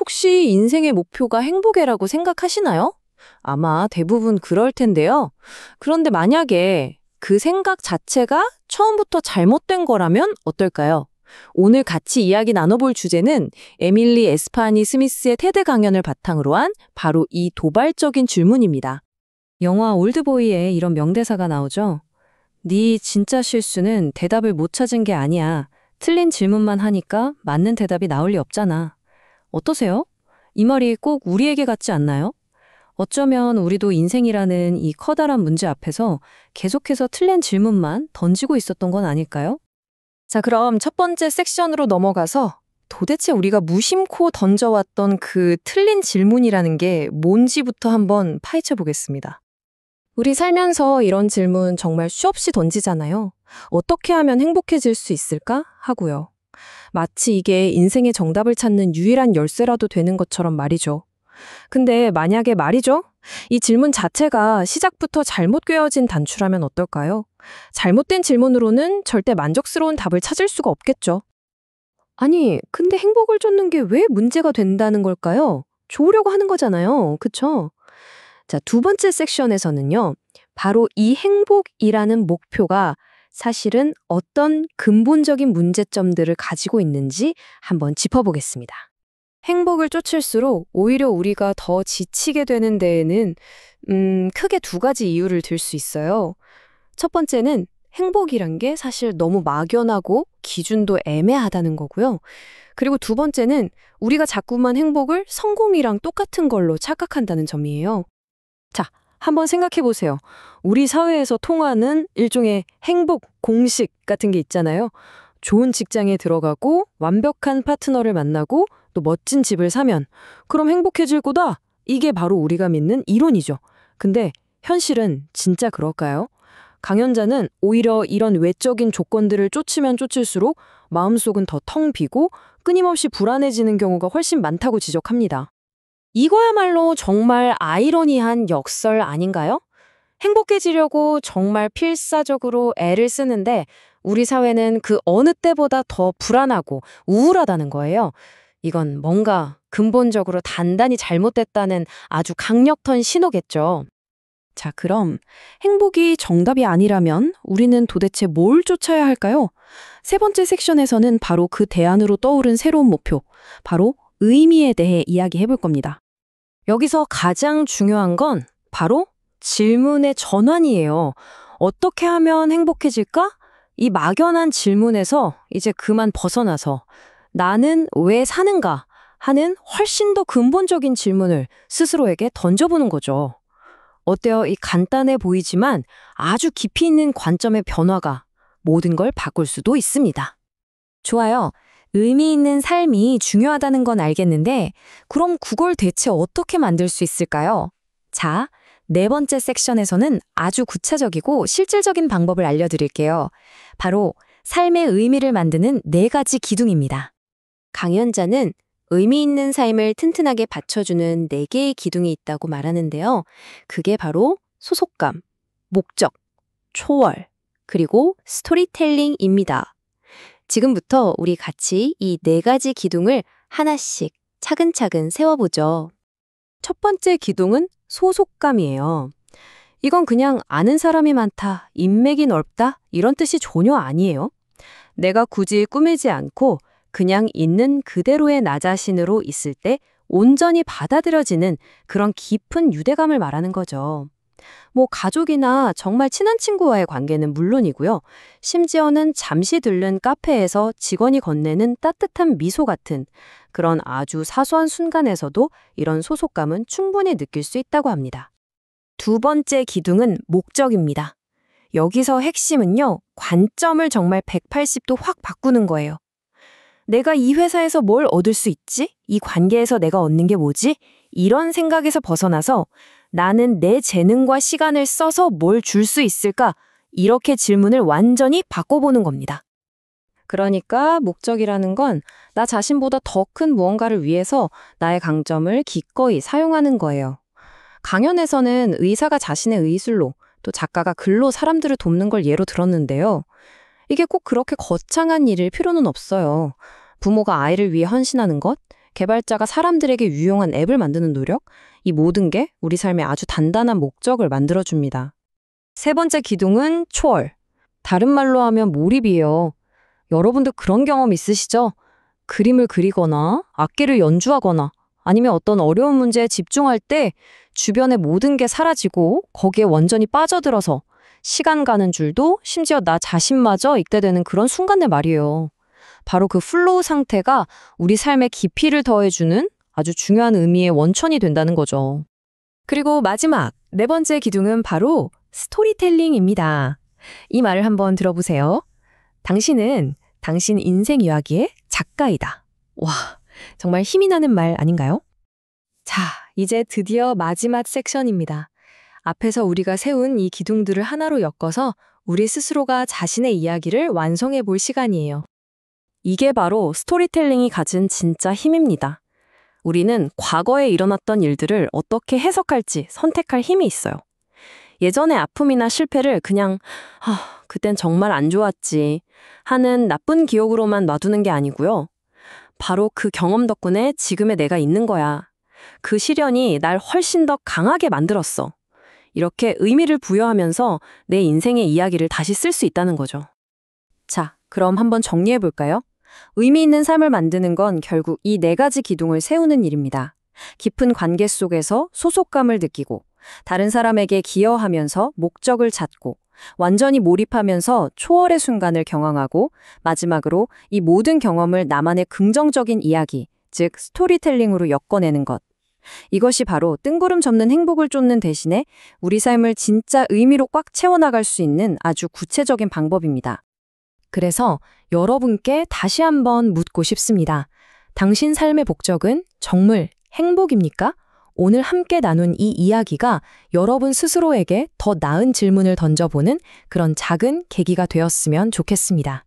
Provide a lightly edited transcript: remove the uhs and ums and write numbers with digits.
혹시 인생의 목표가 행복이라고 생각하시나요? 아마 대부분 그럴 텐데요. 그런데 만약에 그 생각 자체가 처음부터 잘못된 거라면 어떨까요? 오늘 같이 이야기 나눠볼 주제는 에밀리 에스파니 스미스의 테드 강연을 바탕으로 한 바로 이 도발적인 질문입니다. 영화 올드보이에 이런 명대사가 나오죠. 네 진짜 실수는 대답을 못 찾은 게 아니야. 틀린 질문만 하니까 맞는 대답이 나올 리 없잖아. 어떠세요? 이 말이 꼭 우리에게 같지 않나요? 어쩌면 우리도 인생이라는 이 커다란 문제 앞에서 계속해서 틀린 질문만 던지고 있었던 건 아닐까요? 자, 그럼 첫 번째 섹션으로 넘어가서 도대체 우리가 무심코 던져왔던 그 틀린 질문이라는 게 뭔지부터 한번 파헤쳐 보겠습니다. 우리 살면서 이런 질문 정말 수없이 던지잖아요. 어떻게 하면 행복해질 수 있을까? 하고요. 마치 이게 인생의 정답을 찾는 유일한 열쇠라도 되는 것처럼 말이죠. 근데 만약에 말이죠? 이 질문 자체가 시작부터 잘못 꿰어진 단추라면 어떨까요? 잘못된 질문으로는 절대 만족스러운 답을 찾을 수가 없겠죠. 아니, 근데 행복을 쫓는 게 왜 문제가 된다는 걸까요? 좋으려고 하는 거잖아요. 그쵸? 자, 두 번째 섹션에서는요. 바로 이 행복이라는 목표가 사실은 어떤 근본적인 문제점들을 가지고 있는지 한번 짚어보겠습니다. 행복을 쫓을수록 오히려 우리가 더 지치게 되는 데에는 크게 두 가지 이유를 들 수 있어요. 첫 번째는 행복이란 게 사실 너무 막연하고 기준도 애매하다는 거고요. 그리고 두 번째는 우리가 자꾸만 행복을 성공이랑 똑같은 걸로 착각한다는 점이에요. 자, 한번 생각해 보세요. 우리 사회에서 통하는 일종의 행복 공식 같은 게 있잖아요. 좋은 직장에 들어가고 완벽한 파트너를 만나고 또 멋진 집을 사면 그럼 행복해질 거다. 이게 바로 우리가 믿는 이론이죠. 근데 현실은 진짜 그럴까요? 강연자는 오히려 이런 외적인 조건들을 쫓으면 쫓을수록 마음속은 더 텅 비고 끊임없이 불안해지는 경우가 훨씬 많다고 지적합니다. 이거야말로 정말 아이러니한 역설 아닌가요? 행복해지려고 정말 필사적으로 애를 쓰는데 우리 사회는 그 어느 때보다 더 불안하고 우울하다는 거예요. 이건 뭔가 근본적으로 단단히 잘못됐다는 아주 강력한 신호겠죠. 자, 그럼 행복이 정답이 아니라면 우리는 도대체 뭘 쫓아야 할까요? 세 번째 섹션에서는 바로 그 대안으로 떠오른 새로운 목표, 바로 의미에 대해 이야기해 볼 겁니다. 여기서 가장 중요한 건 바로 질문의 전환이에요. 어떻게 하면 행복해질까? 이 막연한 질문에서 이제 그만 벗어나서 나는 왜 사는가? 하는 훨씬 더 근본적인 질문을 스스로에게 던져보는 거죠. 어때요? 이 간단해 보이지만 아주 깊이 있는 관점의 변화가 모든 걸 바꿀 수도 있습니다. 좋아요. 의미 있는 삶이 중요하다는 건 알겠는데 그럼 그걸 대체 어떻게 만들 수 있을까요? 자, 네 번째 섹션에서는 아주 구체적이고 실질적인 방법을 알려드릴게요. 바로 삶의 의미를 만드는 네 가지 기둥입니다. 강연자는 의미 있는 삶을 튼튼하게 받쳐주는 네 개의 기둥이 있다고 말하는데요. 그게 바로 소속감, 목적, 초월, 그리고 스토리텔링입니다. 지금부터 우리 같이 이 네 가지 기둥을 하나씩 차근차근 세워보죠. 첫 번째 기둥은 소속감이에요. 이건 그냥 아는 사람이 많다, 인맥이 넓다 이런 뜻이 전혀 아니에요. 내가 굳이 꾸미지 않고 그냥 있는 그대로의 나 자신으로 있을 때 온전히 받아들여지는 그런 깊은 유대감을 말하는 거죠. 뭐 가족이나 정말 친한 친구와의 관계는 물론이고요. 심지어는 잠시 들른 카페에서 직원이 건네는 따뜻한 미소 같은 그런 아주 사소한 순간에서도 이런 소속감은 충분히 느낄 수 있다고 합니다. 두 번째 기둥은 목적입니다. 여기서 핵심은요, 관점을 정말 180도 확 바꾸는 거예요. 내가 이 회사에서 뭘 얻을 수 있지? 이 관계에서 내가 얻는 게 뭐지? 이런 생각에서 벗어나서 나는 내 재능과 시간을 써서 뭘 줄 수 있을까? 이렇게 질문을 완전히 바꿔보는 겁니다. 그러니까 목적이라는 건 나 자신보다 더 큰 무언가를 위해서 나의 강점을 기꺼이 사용하는 거예요. 강연에서는 의사가 자신의 의술로, 또 작가가 글로 사람들을 돕는 걸 예로 들었는데요. 이게 꼭 그렇게 거창한 일일 필요는 없어요. 부모가 아이를 위해 헌신하는 것, 개발자가 사람들에게 유용한 앱을 만드는 노력, 이 모든 게 우리 삶에 아주 단단한 목적을 만들어줍니다. 세 번째 기둥은 초월. 다른 말로 하면 몰입이에요. 여러분도 그런 경험 있으시죠? 그림을 그리거나 악기를 연주하거나 아니면 어떤 어려운 문제에 집중할 때 주변의 모든 게 사라지고 거기에 완전히 빠져들어서 시간 가는 줄도 심지어 나 자신마저 잊게 되는 그런 순간들 말이에요. 바로 그 플로우 상태가 우리 삶에 깊이를 더해주는 아주 중요한 의미의 원천이 된다는 거죠. 그리고 마지막, 네 번째 기둥은 바로 스토리텔링입니다. 이 말을 한번 들어보세요. 당신은 당신 인생 이야기의 작가이다. 와, 정말 힘이 나는 말 아닌가요? 자, 이제 드디어 마지막 섹션입니다. 앞에서 우리가 세운 이 기둥들을 하나로 엮어서 우리 스스로가 자신의 이야기를 완성해 볼 시간이에요. 이게 바로 스토리텔링이 가진 진짜 힘입니다. 우리는 과거에 일어났던 일들을 어떻게 해석할지 선택할 힘이 있어요. 예전의 아픔이나 실패를 그냥 그땐 정말 안 좋았지 하는 나쁜 기억으로만 놔두는 게 아니고요. 바로 그 경험 덕분에 지금의 내가 있는 거야. 그 시련이 날 훨씬 더 강하게 만들었어. 이렇게 의미를 부여하면서 내 인생의 이야기를 다시 쓸 수 있다는 거죠. 자, 그럼 한번 정리해 볼까요? 의미 있는 삶을 만드는 건 결국 이 네 가지 기둥을 세우는 일입니다. 깊은 관계 속에서 소속감을 느끼고, 다른 사람에게 기여하면서 목적을 찾고, 완전히 몰입하면서 초월의 순간을 경험하고, 마지막으로 이 모든 경험을 나만의 긍정적인 이야기, 즉 스토리텔링으로 엮어내는 것. 이것이 바로 뜬구름 접는 행복을 쫓는 대신에 우리 삶을 진짜 의미로 꽉 채워나갈 수 있는 아주 구체적인 방법입니다. 그래서 여러분께 다시 한번 묻고 싶습니다. 당신 삶의 목적은 정말 행복입니까? 오늘 함께 나눈 이 이야기가 여러분 스스로에게 더 나은 질문을 던져보는 그런 작은 계기가 되었으면 좋겠습니다.